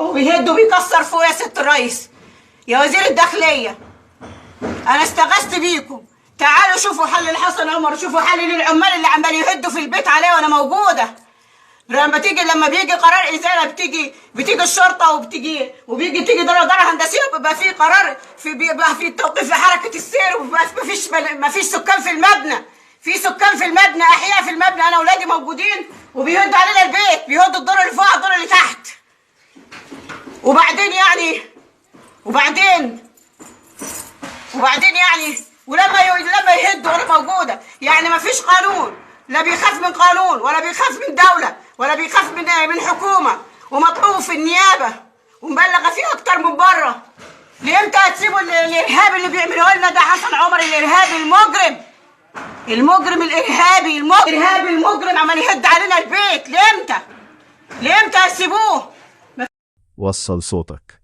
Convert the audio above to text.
هو بيهد وبيكسر فوق يا ست الرئيس. يا وزير الداخليه، انا استغثت بيكم، تعالوا شوفوا حل لحسن عمر، شوفوا حل للعمال اللي عمال يهدوا في البيت عليه وانا موجوده. لما بيجي قرار ازاله بتيجي الشرطه تيجي دار هندسيه، وبيبقى في قرار بيبقى في توقيف لحركه السير، ومفيش سكان في المبنى. في سكان في المبنى، احياء في المبنى، انا واولادي موجودين وبيهدوا علينا البيت، بيهدوا الدور اللي فوق على الدور اللي تحت. وبعدين يعني ولما يهدوا وانا موجوده، يعني مفيش قانون، لا بيخاف من قانون ولا بيخاف من دوله ولا بيخاف من حكومه، ومطلوب في النيابه ومبلغه فيه اكتر من بره. لامتى هتسيبوا الارهاب اللي بيعملوه لنا ده حسن عمر؟ الارهابي المجرم عمال يهد علينا البيت. لامتى هتسيبوه؟ وصل صوتك.